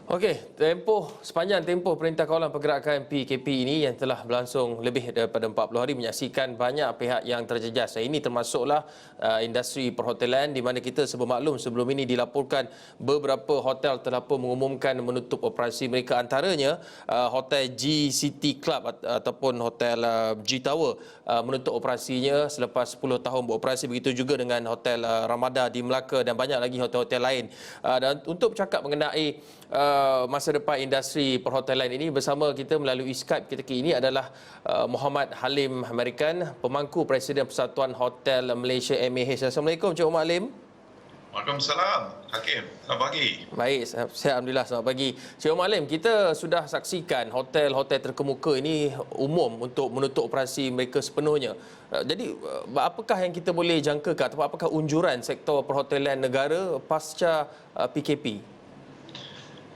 Okey, sepanjang tempoh Perintah Kawalan Pergerakan PKP ini yang telah berlangsung lebih daripada 40 hari menyaksikan banyak pihak yang terjejas. Ini termasuklah industri perhotelan di mana kita bermaklum sebelum ini dilaporkan beberapa hotel telah pun mengumumkan menutup operasi mereka, antaranya Hotel G City Club ataupun Hotel G Tower menutup operasinya selepas 10 tahun beroperasi. Begitu juga dengan Hotel Ramada di Melaka dan banyak lagi hotel-hotel lain. Dan untuk bercakap mengenai masa depan industri perhotelan ini, bersama kita melalui Skype ketika ini adalah Muhammad Halim American, pemangku Presiden Persatuan Hotel Malaysia MAH. Assalamualaikum Cik Muhammad Halim. Waalaikumsalam, Hakim. Selamat pagi. Baik, saya Alhamdulillah, selamat pagi. Cik Muhammad Halim, kita sudah saksikan hotel-hotel terkemuka ini umum untuk menutup operasi mereka sepenuhnya. Jadi, apakah yang kita boleh jangkakan atau apakah unjuran sektor perhotelan negara pasca PKP?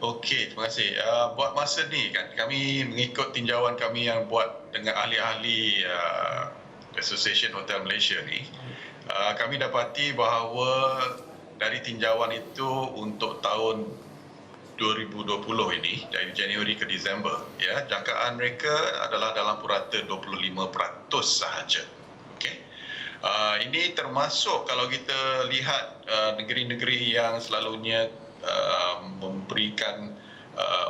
Okey, terima kasih. Buat masa ni kan, kami mengikut tinjauan kami yang buat dengan ahli-ahli Association Hotel Malaysia ni, kami dapati bahawa dari tinjauan itu untuk tahun 2020 ini, dari Januari ke Disember, ya, jangkaan mereka adalah dalam purata 25% sahaja. Okey. Ini termasuk kalau kita lihat negeri-negeri yang selalunya memberikan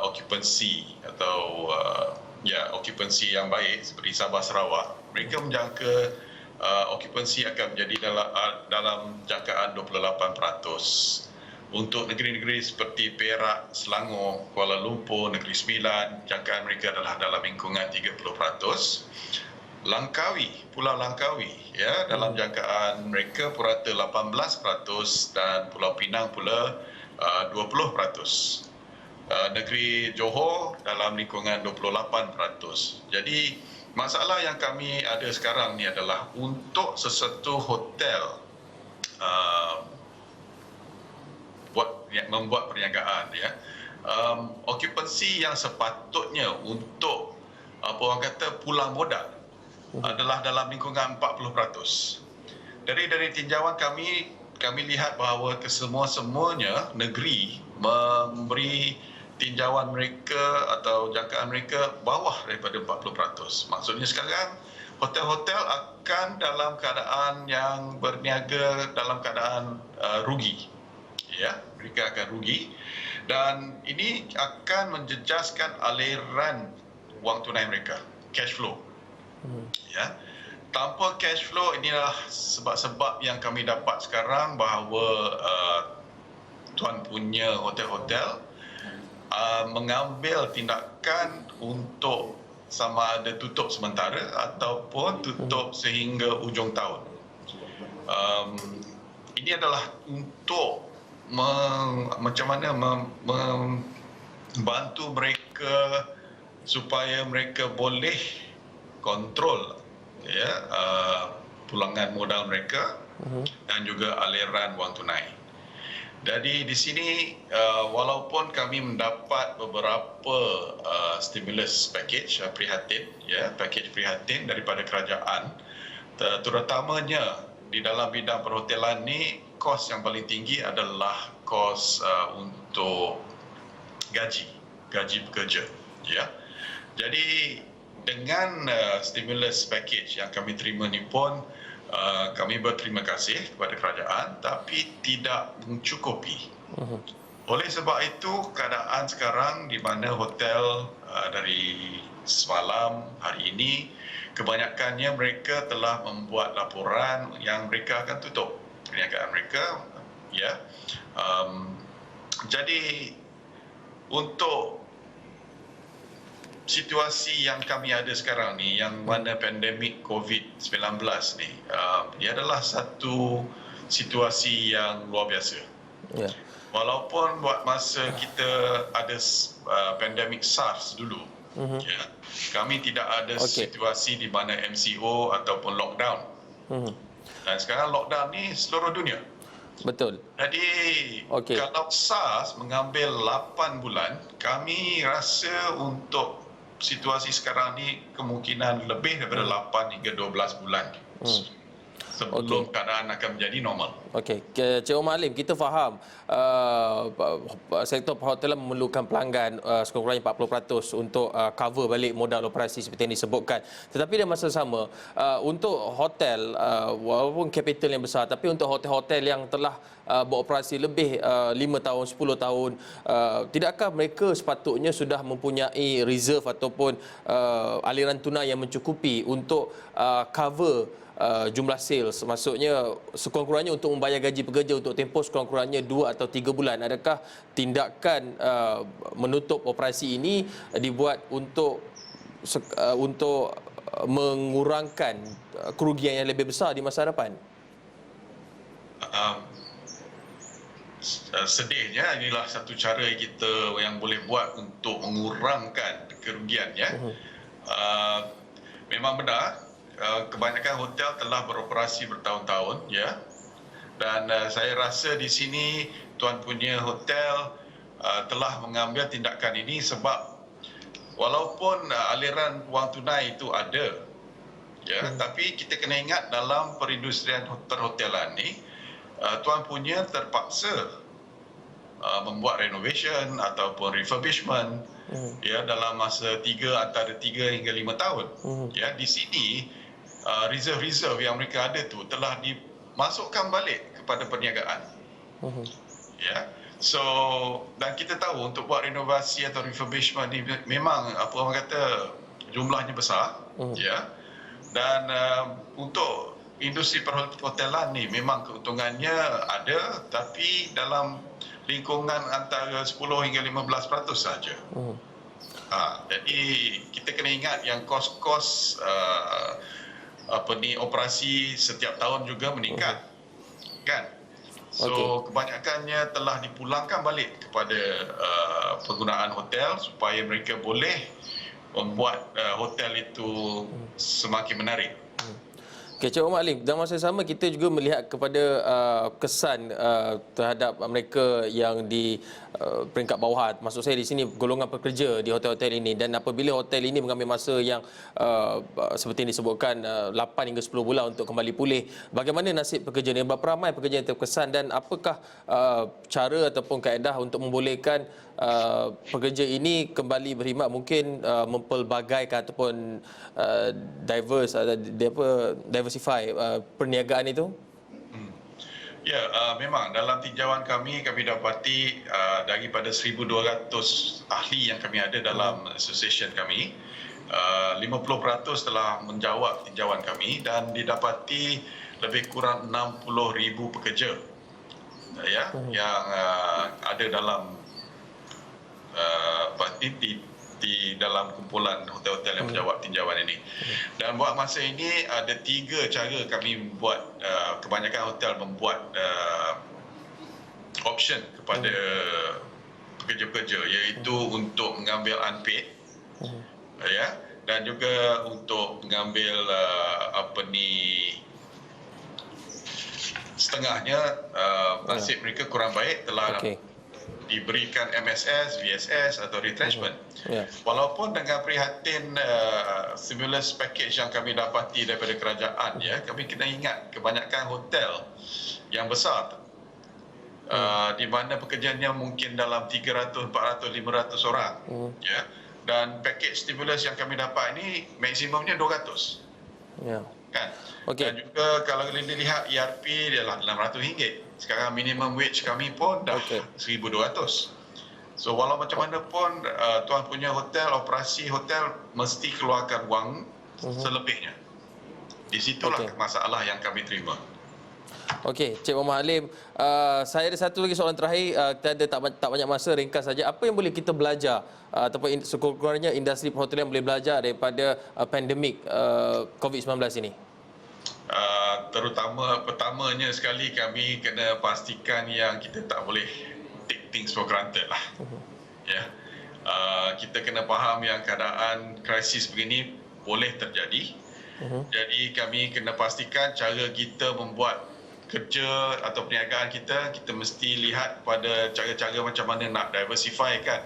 okupansi atau okupansi yang baik seperti Sabah Sarawak, mereka menjangka okupansi akan menjadi dalam jangkaan 28%. Untuk negeri-negeri seperti Perak, Selangor, Kuala Lumpur, Negeri Sembilan, jangkaan mereka adalah dalam lingkungan 30%. Pulau Langkawi, ya, dalam jangkaan mereka purata 18% dan Pulau Pinang pula 20%. Negeri Johor dalam lingkungan 28%. Jadi masalah yang kami ada sekarang ni adalah untuk sesuatu hotel membuat perniagaan, ya, okupansi yang sepatutnya untuk orang kata pulang modal adalah dalam lingkungan 40%. Dari tinjauan kami lihat bahawa kesemua-semuanya negeri memberi tinjauan mereka atau jangkaan mereka bawah daripada 40%. Maksudnya sekarang hotel-hotel akan dalam keadaan yang berniaga dalam keadaan rugi. Ya, mereka akan rugi dan ini akan menjejaskan aliran wang tunai mereka, cash flow. Ya. Tanpa cash flow, inilah sebab-sebab yang kami dapat sekarang bahawa tuan punya hotel-hotel mengambil tindakan untuk sama ada tutup sementara ataupun tutup sehingga ujung tahun. Ini adalah untuk macam mana membantu mereka supaya mereka boleh kontrol, ya, pulangan modal mereka dan juga aliran wang tunai. Jadi di sini walaupun kami mendapat beberapa stimulus package prihatin, ya, package prihatin daripada kerajaan, terutamanya di dalam bidang perhotelan ni, kos yang paling tinggi adalah kos untuk gaji pekerja, ya. Jadi dengan stimulus package yang kami terima ni pun kami berterima kasih kepada kerajaan, tapi tidak mencukupi. Oleh sebab itu, keadaan sekarang di mana hotel dari semalam hari ini kebanyakannya mereka telah membuat laporan yang mereka akan tutup perniagaan mereka, ya. Jadi untuk situasi yang kami ada sekarang ni, yang mana pandemik COVID-19 ni, ia adalah satu situasi yang luar biasa. Yeah. Walaupun buat masa kita ada pandemik SARS dulu, ya, kami tidak ada situasi di mana MCO ataupun lockdown. Dan sekarang lockdown ni seluruh dunia. Betul. Jadi kalau SARS mengambil 8 bulan, kami rasa untuk situasi sekarang ni kemungkinan lebih daripada 8 hingga 12 bulan sebelum keadaan akan menjadi normal. Okey, Cik Omar Halim, kita faham sektor perhotelan memerlukan pelanggan sekurang-kurangnya 40% untuk cover balik modal operasi seperti yang disebutkan. Tetapi dalam masa sama, untuk hotel, walaupun kapital yang besar, tapi untuk hotel-hotel yang telah beroperasi lebih 5 tahun, 10 tahun, tidakkah mereka sepatutnya sudah mempunyai reserve ataupun aliran tunai yang mencukupi untuk cover jumlah sales, maksudnya sekurang-kurangnya untuk membayar gaji pekerja untuk tempoh sekurang-kurangnya 2 atau 3 bulan? Adakah tindakan menutup operasi ini dibuat untuk mengurangkan kerugian yang lebih besar di masa hadapan? Sedihnya inilah satu cara kita yang boleh buat untuk mengurangkan kerugian, ya. Memang benar, kebanyakan hotel telah beroperasi bertahun-tahun, ya, dan saya rasa di sini tuan punya hotel telah mengambil tindakan ini sebab walaupun aliran wang tunai itu ada, ya, tapi kita kena ingat dalam perindustrian perhotelan ni tuan punya terpaksa membuat renovation ataupun refurbishment, ya, dalam masa antara 3 hingga 5 tahun. Ya, di sini reserve-reserve yang mereka ada tu telah dimasukkan balik kepada perniagaan. Ya. So, dan kita tahu untuk buat renovasi atau refurbishment ni memang apa orang kata jumlahnya besar, ya. Dan untuk industri perhotelan ni memang keuntungannya ada, tapi dalam lingkungan antara 10 hingga 15% saja. Jadi kita kena ingat yang kos-kos operasi setiap tahun juga meningkat, kan? So kebanyakannya telah dipulangkan balik kepada penggunaan hotel supaya mereka boleh membuat hotel itu semakin menarik. Cik Omar Halim, dalam masa sama kita juga melihat kepada kesan terhadap mereka yang di peringkat bawah. Maksud saya di sini golongan pekerja di hotel-hotel ini, dan apabila hotel ini mengambil masa yang seperti yang disebutkan 8 hingga 10 bulan untuk kembali pulih, bagaimana nasib pekerja ini? Berapa ramai pekerja yang terkesan dan apakah cara ataupun kaedah untuk membolehkan pekerja ini kembali berkhidmat, mungkin mempelbagaikan ataupun diversify perniagaan itu? Ya, memang dalam tinjauan kami dapati daripada 1,200 ahli yang kami ada dalam association kami, 50% telah menjawab tinjauan kami dan didapati lebih kurang 60,000 pekerja, ya, yang ada dalam di dalam kumpulan hotel-hotel yang menjawab tinjauan ini. Dan buat masa ini ada 3 cara kami buat, kebanyakan hotel membuat option kepada pekerja-pekerja, iaitu untuk mengambil unpaid, ya, dan juga untuk mengambil setengahnya nasib mereka kurang baik telah diberikan MSS, VSS atau retrenchment. Walaupun dengan prihatin stimulus package yang kami dapati daripada kerajaan, ya, kami kena ingat kebanyakan hotel yang besar di mana pekerjanya mungkin dalam 300, 400, 500 orang, ya, dan package stimulus yang kami dapat ini maksimumnya 200. Kan? Dan juga kalau dilihat ERP dia lah RM600. Sekarang minimum wage kami pun dah 1,200. So walau macam mana pun tuan punya hotel, operasi hotel mesti keluarkan wang selebihnya. Di situlah masalah yang kami terima. Okey, Cik Omar Halim, saya ada satu lagi soalan terakhir. Kita ada tak banyak masa, ringkas saja. Apa yang boleh kita belajar ataupun sekurang-kurangnya industri perhotelan boleh belajar daripada pandemik COVID-19 ini? Pertamanya sekali kami kena pastikan yang kita tak boleh take things for granted lah. Ya. Kita kena faham yang keadaan krisis begini boleh terjadi. Jadi kami kena pastikan cara kita membuat kerja atau perniagaan kita mesti lihat pada cara-cara macam mana nak diversify kan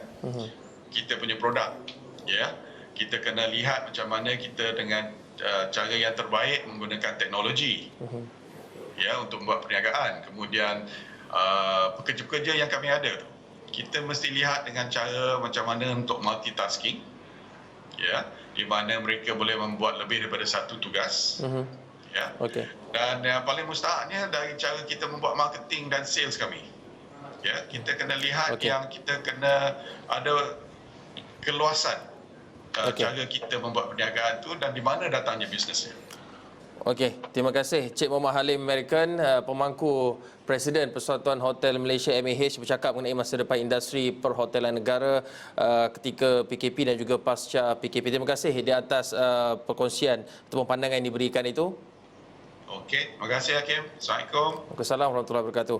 kita punya produk, ya. Kita kena lihat macam mana kita dengan cara yang terbaik menggunakan teknologi, ya untuk membuat perniagaan. Kemudian pekerja-pekerja yang kami ada tu, kita mesti lihat dengan cara macam mana untuk multitasking, ya, di mana mereka boleh membuat lebih daripada satu tugas, ya. Okey. Dan yang paling mustahaknya dari cara kita membuat marketing dan sales kami, ya, kita kena lihat Okey. yang kita kena ada keluasan Okey. cara kita membuat perniagaan tu dan di mana datangnya bisnesnya. Okey, terima kasih Cik Muhammad Halim American, pemangku Presiden Persatuan Hotel Malaysia MAH bercakap mengenai masa depan industri perhotelan negara ketika PKP dan juga pasca PKP. Terima kasih di atas perkongsian ataupun pandangan yang diberikan itu. Okey, terima kasih Hakim. Assalamualaikum. Waalaikumsalam warahmatullahi wabarakatuh.